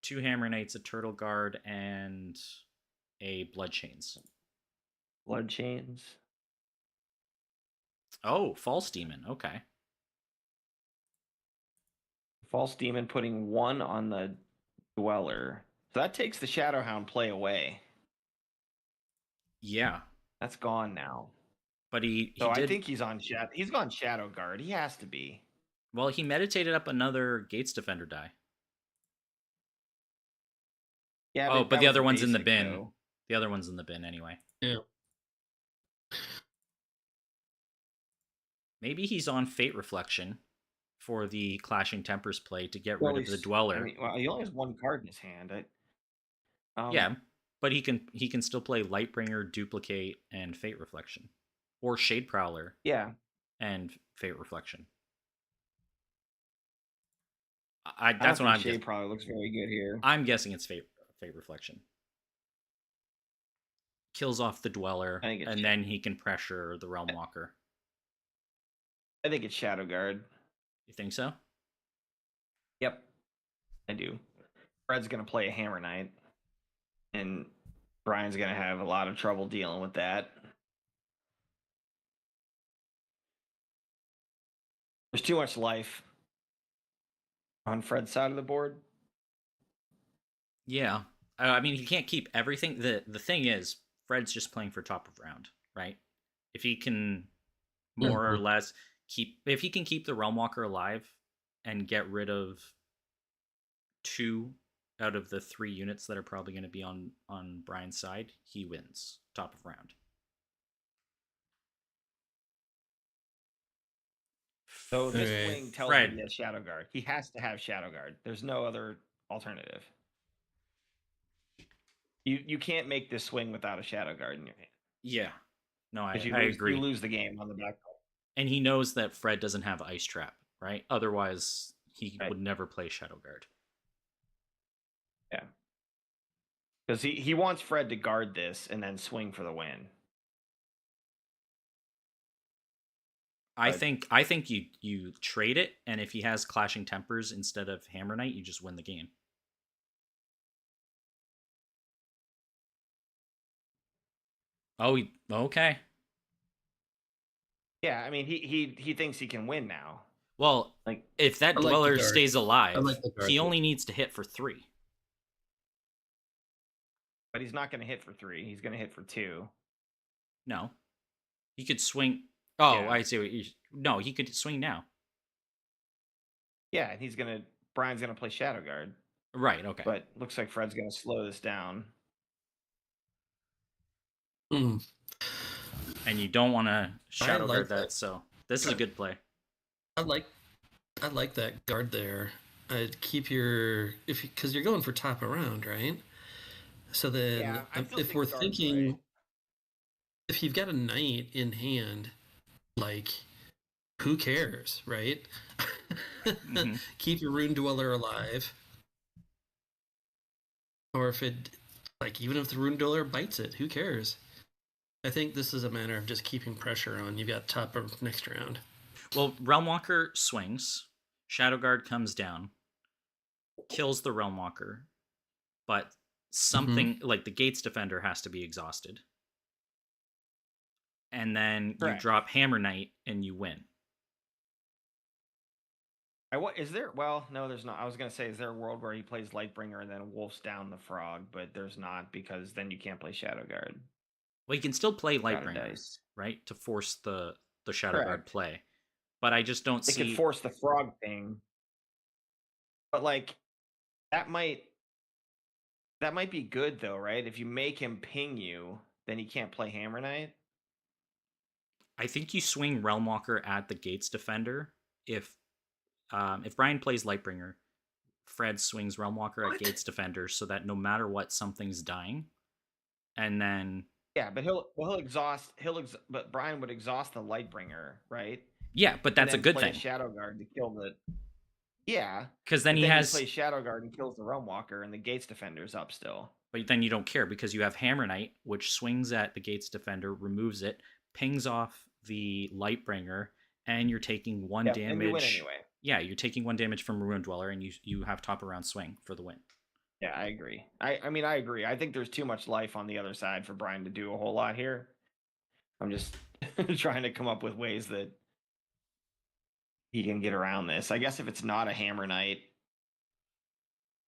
2 Hammer Knights, a Turtle Guard, and a Blood Chains. Blood Chains. Oh, False Demon. Okay. False Demon putting 1 on the Dweller. So that takes the Shadowhound play away. Yeah, That's gone now. but he So I did. think he's on he's gone Shadow Guard. He has to be. Well, he meditated up another Gates Defender die. Yeah, Oh, but that the was other one's in the basic, bin. though. The other one's in the bin anyway. Yeah. Maybe he's on Fate Reflection for the Clashing Tempers play to get Well, rid of the he's- Dweller. I mean, well, he only has 1 card in his hand. Yeah, but he can still play Lightbringer, Duplicate, and Fate Reflection, or Shade Prowler Yeah. and Fate Reflection. That's I what don't think I'm Shade guessing. probably looks very good here. I'm guessing it's Fate Reflection. Kills off the Dweller, I think it's and then he can pressure the Realm Walker. I think it's Shadow Guard. You think so? Yep, I do. Fred's gonna play a Hammer Knight, and Brian's gonna have a lot of trouble dealing with that. There's too much life on Fred's side of the board. Yeah. I mean, he can't keep everything. The thing is, Fred's just playing for top of round, right? If he can more or less if he can keep the Realm Walker alive and get rid of 2 out of the 3 units that are probably going to be on Brian's side, he wins top of round. So this Okay. wing tells Fred. him he has Shadow Guard. He has to have Shadow Guard. There's no other alternative. You can't make this swing without a Shadow Guard in your hand. Yeah. No, I 'Cause you agree. You lose the game on the back. And he knows that Fred doesn't have Ice Trap, right? Otherwise, he Right. would never play Shadow Guard. Yeah. Because he wants Fred to guard this and then swing for the win. I But- think you trade it, and if he has Clashing Tempers instead of Hammer Knight, you just win the game. Oh, okay. Yeah, I mean he thinks he can win now. Well, Like if that I like the Dweller guard. stays alive, I like the guard he too. only needs to hit for 3. but he's not going to hit for 3. He's going to hit for 2. No, he could swing. Oh, Yeah. I see. No, he could swing now. Yeah, and Brian's going to play Shadow Guard. Right. Okay. But looks like Fred's going to slow this down. Mm. And you don't want to Shadow like Guard that, that. so this is a good play. I like that guard there. I'd keep your because you're going for top around, right? So then, Yeah, I still if think we're guard thinking, play. if you've got a knight in hand, like, who cares, right? Mhm. Keep your Rune Dweller alive. Or if even if the Rune Dweller bites it, who cares? I think this is a matter of just keeping pressure on. You've got top of next round. Well, Realm Walker swings. Shadow Guard comes down, kills the Realm Walker, but something like the Gates Defender has to be exhausted. And then you Correct. drop Hammer Knight and you win. Is there? Well, no, there's not. I was going to say, is there a world where he plays Lightbringer and then wolfs down the frog? But there's not, because then you can't play Shadow Guard. Well, you can still play Out of Lightbringer, dice. right, to force the Shadow Guard Correct. play. But I just don't They see. could force the frog thing. But like that might be good though, right? If you make him ping you, then he can't play Hammer Knight. I think you swing Realm Walker at the Gates Defender. If Brian plays Lightbringer, Fred swings Realm Walker at What? Gates Defender, so that no matter what, something's dying. And then Yeah, but but Brian would exhaust the Lightbringer, right? yeah, but that's a And then good play thing Shadow Guard to kill the. Yeah, because then but he then has. he plays Shadow Guard and kills the Realm Walker, and the Gates Defender's up still. But then you don't care because you have Hammer Knight, which swings at the Gates Defender, removes it, pings off the Lightbringer, and you're taking 1 Yep, damage. and you win anyway. Yeah, you're taking 1 damage from Ruin Dweller, and you have top around swing for the win. Yeah, I agree. I mean, I agree. I think there's too much life on the other side for Brian to do a whole lot here. I'm just trying to come up with ways that he can get around this. I guess if it's not a Hammer Knight,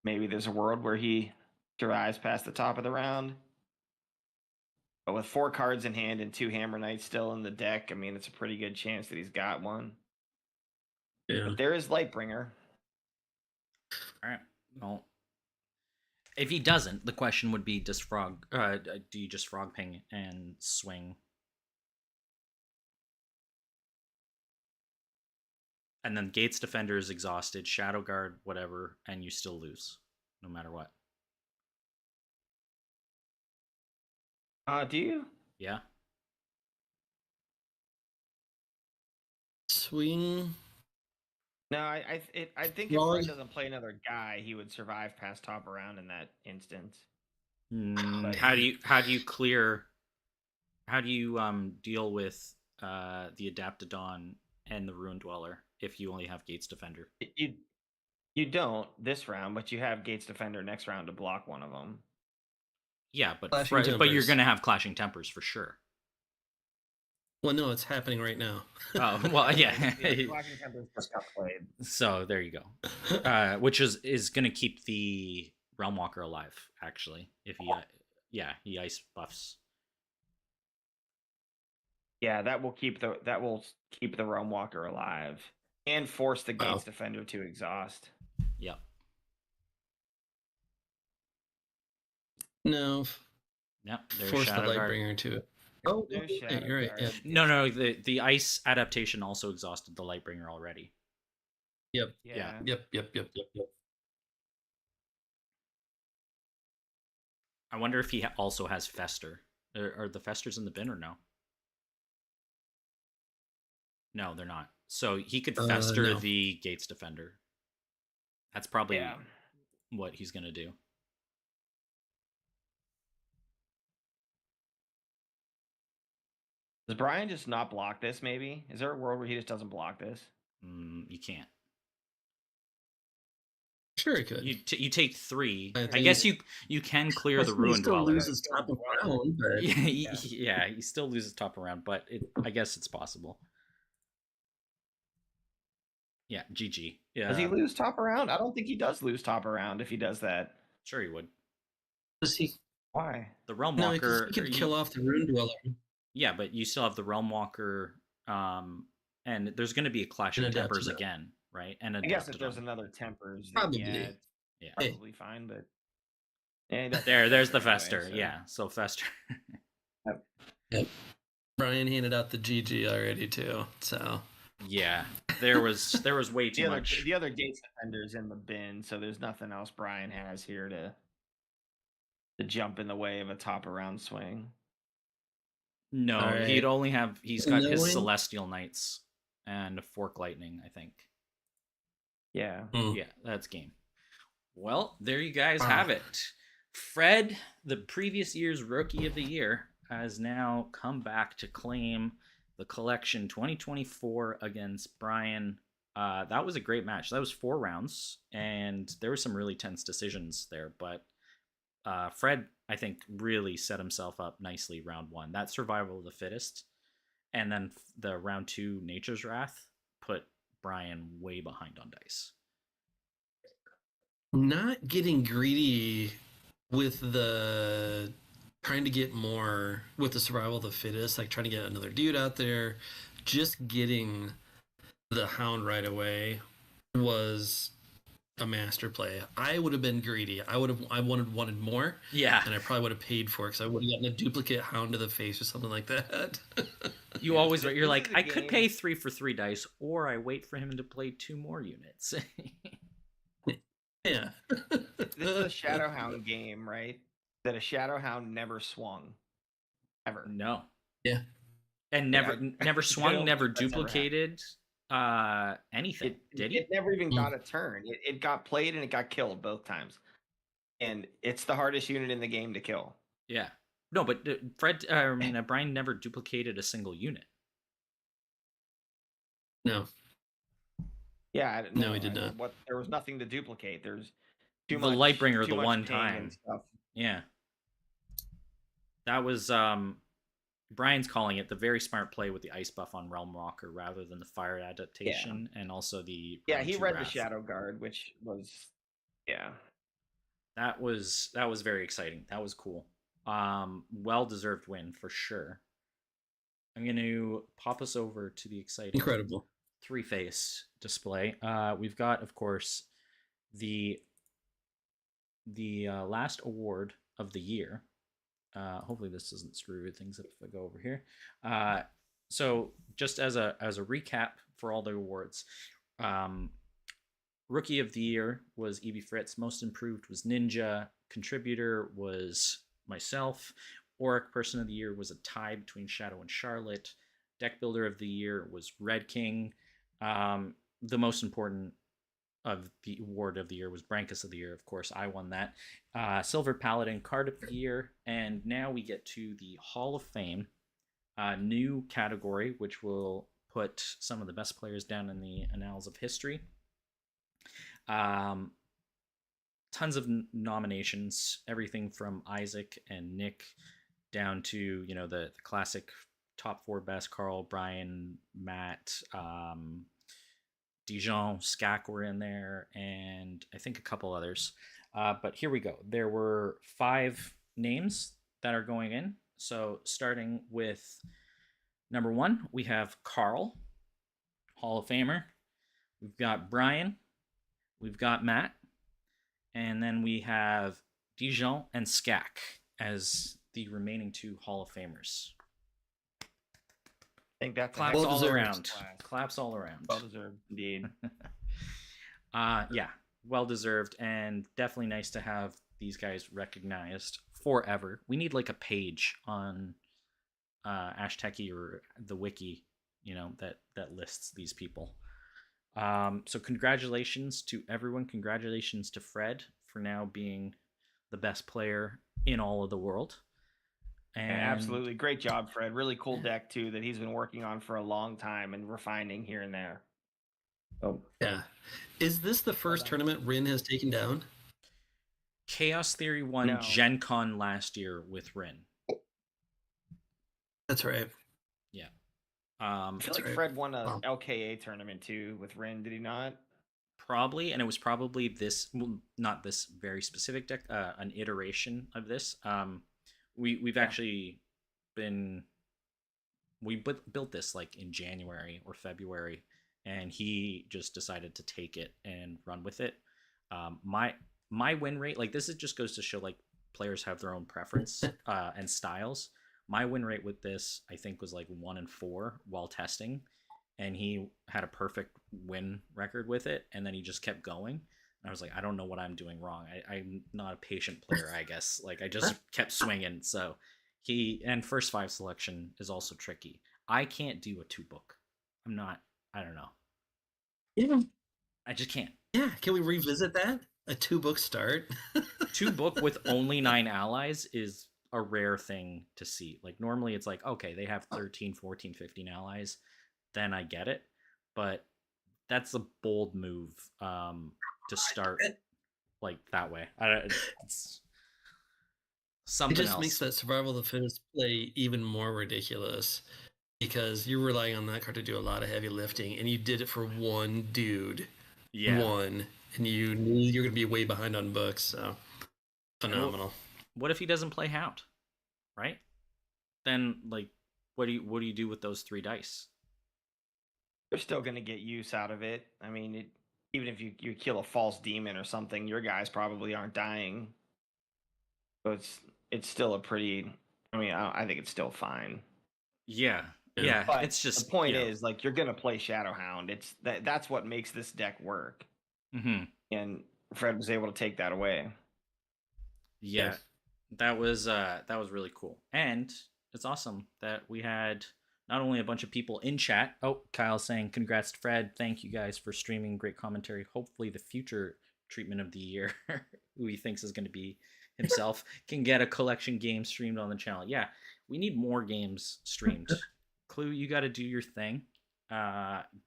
maybe there's a world where he survives past the top of the round. But with 4 cards in hand and 2 Hammer Knights still in the deck, I mean, it's a pretty good chance that he's got one. Yeah. But there is Lightbringer. All right. Well, if he doesn't, the question would be: do you just Frog Ping and swing? And then Gates Defender is exhausted, Shadow Guard, whatever, and you still lose, no matter what. Do you? Yeah. Swing. No, I think Well, if Fred doesn't play another guy, he would survive past top of round in that instance. How do you clear? How do you deal with the Adaptodon and the Ruin Dweller if you only have Gates Defender? You don't this round, but you have Gates Defender next round to block one of them. Yeah, but Clashing but you're Tempers. gonna have Clashing Tempers for sure. Well, no, it's happening right now. Oh well, yeah. Clashing Tempers just got played. So there you go. Which is gonna keep the Realm Walker alive, actually. If he ice buffs. Yeah, that will keep the Realm Walker alive and force the Gates Defender to exhaust. Yep. No, Yep. There's force the Shadow Guard. Lightbringer to it. Oh, There's yeah, Shadow you're right. Guard. Yeah. No, the ice adaptation also exhausted the Lightbringer already. Yep. Yeah. Yep. I wonder if he also has Fester. Are the Festers in the bin or no? No, they're not. So he could Fester no. the Gates Defender. That's probably Yeah. what he's gonna do. Does Brian just not block this? Maybe is there a world where he just doesn't block this? You can't. Sure, he could. You take 3. I I think- guess you can clear the He Ruin still Dweller. loses top of round, but Yeah, he still loses top of round, but I guess it's possible. Yeah, GG. Yeah, Does he lose top around? I don't think he does lose top around if he does that. sure he would. does he? Why? The Realm No, Walker. he could kill off the Rune Dweller. Yeah, but you still have the Realm Walker, and there's going to be a Clash of And Tempers Adaptodon. again, right? And I guess if Adaptodon. there's another Tempers, Probably. yeah, Yeah. probably fine. But yeah, There's the anyway, Fester. so- Yeah, so Fester. Brian handed out the GG already too, so Yeah, there was way too The other, much. the other Gates Defender's in the bin, so there's nothing else Brian has here to jump in the way of a top around swing. No, All he'd right. only have. He's got his Knowing- Celestial Knights and Fork Lightning, I think. Yeah. Yeah, that's game. Well, there you guys Wow. have it. Fred, the previous year's Rookie of the Year, has now come back to claim the collection 2024 against Brian. That was a great match. That was 4 rounds, and there were some really tense decisions there. But Fred, I think, really set himself up nicely round 1. That survival of the fittest, and then the round 2 Nature's Wrath put Brian way behind on dice. not getting greedy with the trying to get more with the survival of the fittest, like trying to get another dude out there. Just getting the Hound right away was a master play. I would have been greedy. I wanted more, Yeah, and I probably would have paid for it because I would have gotten a duplicate Hound to the face or something like that. you always This you're is like, a I could game- pay 3 for 3 dice, or I wait for him to play 2 more units. Yeah. This is a Shadowhound game, right? That a Shadowhound never swung. Ever. No. Yeah. And never I- never I swung, don't never think that's ever happened. duplicated anything. Did he? It never even Mm. got a turn. It got played and it got killed both times. And it's the hardest unit in the game to kill. Yeah. No, but Brian never duplicated a single unit. No. Yeah, I didn't No, know. he did not. What there was nothing to duplicate. There's The too much Lightbringer, too the much one ping and time. stuff. Yeah. That was Brian's calling it the very smart play with the ice buff on Realm Walker rather than the fire adaptation, and also the Yeah, round he 2 read the wrath. Shadow Guard, which was yeah. That was very exciting. That was cool. Well deserved win for sure. I'm going to pop us over to the exciting Incredible. three-face display. We've got, of course, the last award of the year. Hopefully, this doesn't screw things up if I go over here. So, just as a recap for all the awards, Rookie of the Year was Evie Fritz. Most Improved was Ninja. Contributor was myself. Auric Person of the Year was a tie between Shadow and Charlotte. Deck Builder of the Year was Red King. The most important of the award of the year was Brankus of the Year. Of course, I won that. Silver Paladin Card of the Year. And now we get to the Hall of Fame, new category, which will put some of the best players down in the annals of history. Tons of nominations, everything from Isaac and Nick down to, the classic top 4 best: Carl, Brian, Matt, Dijon, Skak were in there, and I think a couple others. But here we go. There were 5 names that are going in. So starting with number 1, we have Carl, Hall of Famer. We've got Brian. We've got Matt. And then we have Dijon and Skak as the remaining 2 Hall of Famers. I think that's Claps well all deserved. around. Claps all around. Well deserved, indeed. Yeah, well deserved, and definitely nice to have these guys recognized forever. We need like a page on Ashteki or the wiki, that lists these people. So congratulations to everyone. Congratulations to Fred for now being the best player in all of the world. And absolutely. Great job, Fred. Really cool deck, too, that he's been working on for a long time and refining here and there. Oh, Yeah. Is this the first tournament Rin has taken down? Chaos Theory won No. Gen Con last year with Rin. That's right. Yeah. I feel That's like right. Fred won a Wow. LKA tournament, too, with Rin. Did he not? Probably, and it was probably this, well, not this very specific deck, an iteration of this. We've actually been built this like in January or February, and he just decided to take it and run with it. My win rate, like, this, it just goes to show like players have their own preference and styles. My win rate with this, I think, was like 1-4 while testing, and he had a perfect win record with it, and then he just kept going. And I was like, I don't know what I'm doing wrong. I'm not a patient player, I guess. Like, I just kept swinging. So and first 5 selection is also tricky. I can't do a 2-book. I don't know. Yeah. I just can't. Yeah. Can we revisit that? A 2-book start? 2-book with only 9 allies is a rare thing to see. Like, normally it's like, okay, they have 13, 14, 15 allies. Then I get it. But that's a bold move to start like that way. It's something It just else. makes that survival of the fittest play even more ridiculous because you're relying on that card to do a lot of heavy lifting, and you did it for one dude. Yeah. One, and you knew you're going to be way behind on books. So phenomenal. What if he doesn't play Hound? Right? Then, like, what do you do with those 3 dice? You're still going to get use out of it. I mean, even if you kill a false demon or something, your guys probably aren't dying. So it's still a pretty. I mean, I think it's still fine. Yeah. But It's just the point is, like, you're going to play Shadowhound. It's that's what makes this deck work. Mm-hmm. And Fred was able to take that away. Yeah, that was really cool, and it's awesome that we had not only a bunch of people in chat. Oh, Kyle saying congrats to Fred. Thank you guys for streaming. Great commentary. Hopefully the future treatment of the year, who he thinks is going to be himself, can get a collection game streamed on the channel. Yeah, we need more games streamed. Clue, you got to do your thing.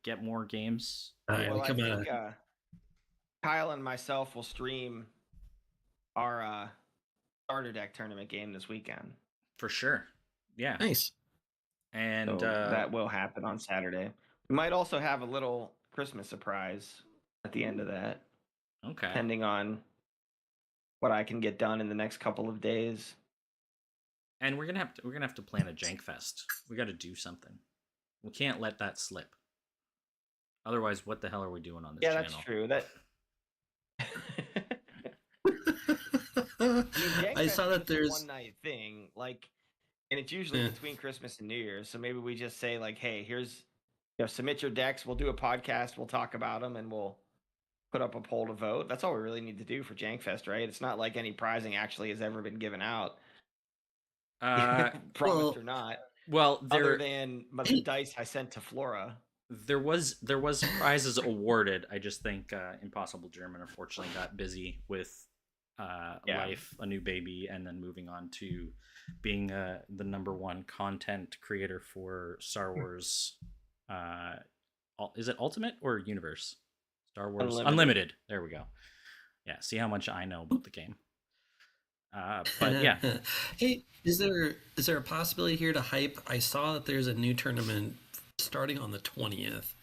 Get more games. Well, I think Kyle and myself will stream our starter deck tournament game this weekend. For sure. Yeah. Nice. And So that will happen on Saturday. We might also have a little Christmas surprise at the end of that, okay. depending on what I can get done in the next couple of days. And we're gonna have to plan a Jank Fest. We got to do something. We can't let that slip. Otherwise, what the hell are we doing on this Yeah, channel? that's true. That I saw that there's one night thing, like, and it's usually between Christmas and New Year's. So maybe we just say like, hey, here's, submit your decks. We'll do a podcast. We'll talk about them, and we'll put up a poll to vote. That's all we really need to do for Jankfest, right? It's not like any prizing actually has ever been given out. Promised or not. Well, other than the dice I sent to Flora. There was prizes awarded. I just think Impossible German unfortunately got busy with life, a new baby, and then moving on to being the #1 content creator for Star Wars. Is it Ultimate or Universe? Star Wars Unlimited. There we go. Yeah, see how much I know about the game. But yeah. Hey, is there a possibility here to hype? I saw that there's a new tournament starting on the 20th.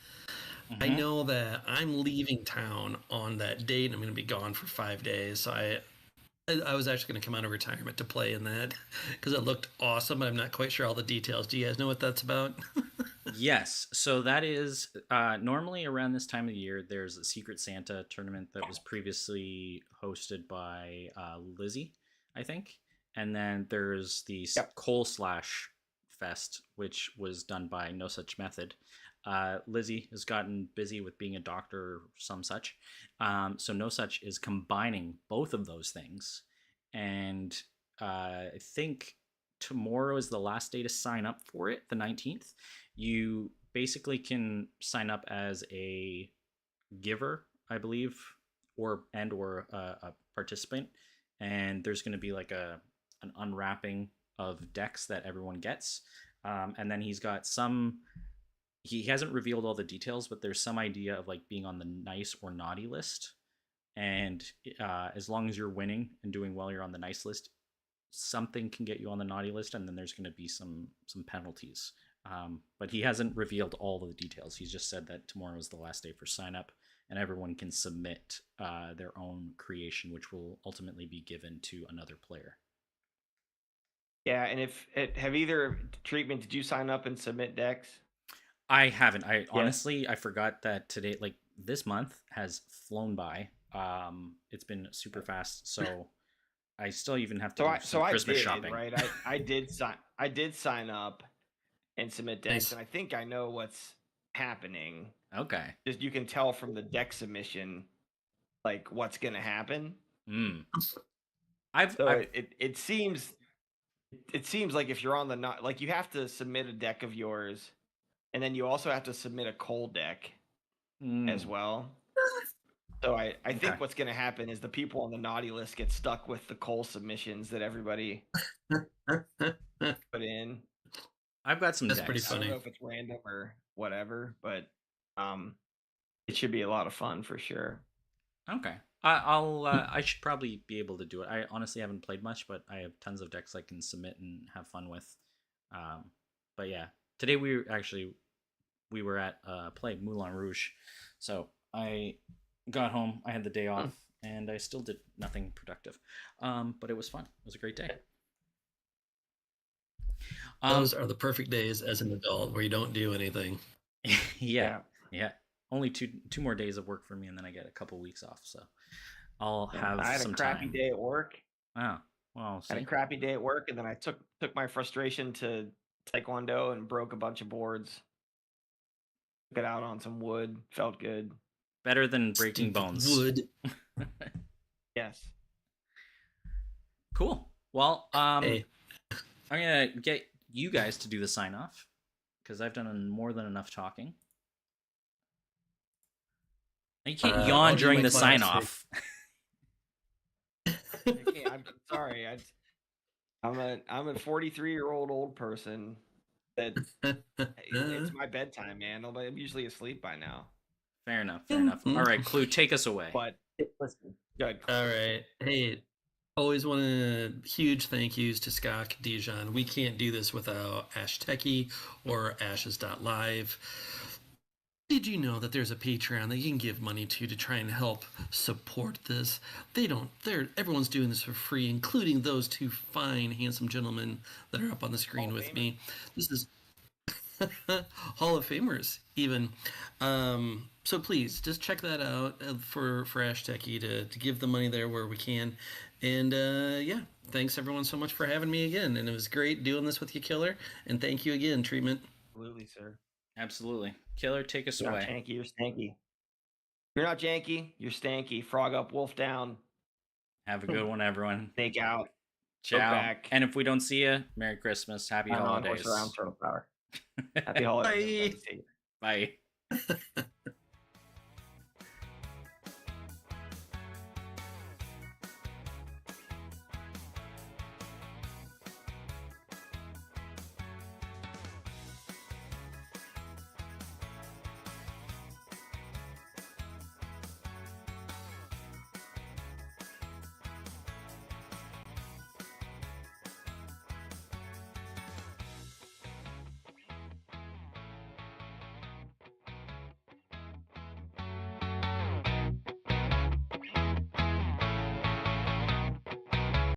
Mm-hmm. I know that I'm leaving town on that date. I'm going to be gone for 5 days. So I was actually going to come out of retirement to play in that because it looked awesome. I'm not quite sure all the details. Do you guys know what that's about? Yes. So that is normally around this time of the year, there's a Secret Santa tournament that was previously hosted by Lizzie, I think. And then there's the Coal Slash Fest, which was done by No Such Method. Lizzie has gotten busy with being a doctor or some such. So No Such is combining both of those things. And I think tomorrow is the last day to sign up for it, the 19th. You basically can sign up as a giver, I believe, or a participant. And there's going to be like an unwrapping of decks that everyone gets. And then he's got he hasn't revealed all the details, but there's some idea of like being on the nice or naughty list. And as long as you're winning and doing well, you're on the nice list. Something can get you on the naughty list, and then there's going to be some penalties. But he hasn't revealed all of the details. He's just said that tomorrow is the last day for sign up, and everyone can submit their own creation, which will ultimately be given to another player. Yeah, and have either Treatment, did you sign up and submit decks? I haven't. Honestly, I forgot that today, like this month has flown by. It's been super fast, so I still even have to do some Christmas shopping. Right? I did sign up and submit decks, nice. And I think I know what's happening. Okay. Just you can tell from the deck submission, like what's gonna happen. It seems like if you're on the like you have to submit a deck of yours, and then you also have to submit a cold deck as well. So I think what's going to happen is the people on the naughty list get stuck with the coal submissions that everybody put in. I've got some That's decks. Pretty funny. I don't know if it's random or whatever, but it should be a lot of fun for sure. Okay. I should probably be able to do it. I honestly haven't played much, but I have tons of decks I can submit and have fun with. But yeah, today we were at play Moulin Rouge, so I got home. I had the day off, and I still did nothing productive. But it was fun. It was a great day. Those are the perfect days as an adult where you don't do anything. Yeah. Only two more days of work for me, and then I get a couple weeks off. So I'll have. I had a crappy day at work. Oh, well. I had a crappy day at work, and then I took my frustration to Taekwondo and broke a bunch of boards. Took it out on some wood. Felt good. Better than breaking bones. Wood. Yes. Cool. Well, hey. I'm gonna get you guys to do the sign off because I've done more than enough talking. You can't yawn during the sign off. I'm sorry. I'm a 43-year-old old person. That it's my bedtime, man. I'm usually asleep by now. Fair enough. All right, Clue, take us away. But listen, good. All right. Hey, Always want to huge thank yous to Scott Dijon. We can't do this without Ash Techie or Ashes.live. Did you know that there's a Patreon that you can give money to try and help support this? Everyone's doing this for free, including those two fine, handsome gentlemen that are up on the screen with me. This is Hall of Famers, even. So please just check that out for Ash Techie to give the money there where we can. And yeah, thanks everyone so much for having me again. And it was great doing this with you, Killer. And thank you again, Treatment. Absolutely, sir. Absolutely. Killer, take us You're away. not janky, you're stanky. You're not janky, you're stanky. Frog up, wolf down. Have a good one, everyone. Snake out. Ciao. Back. And if we don't see you, Merry Christmas. Happy holidays. Horse around turtle power. Happy holidays. Bye. Bye.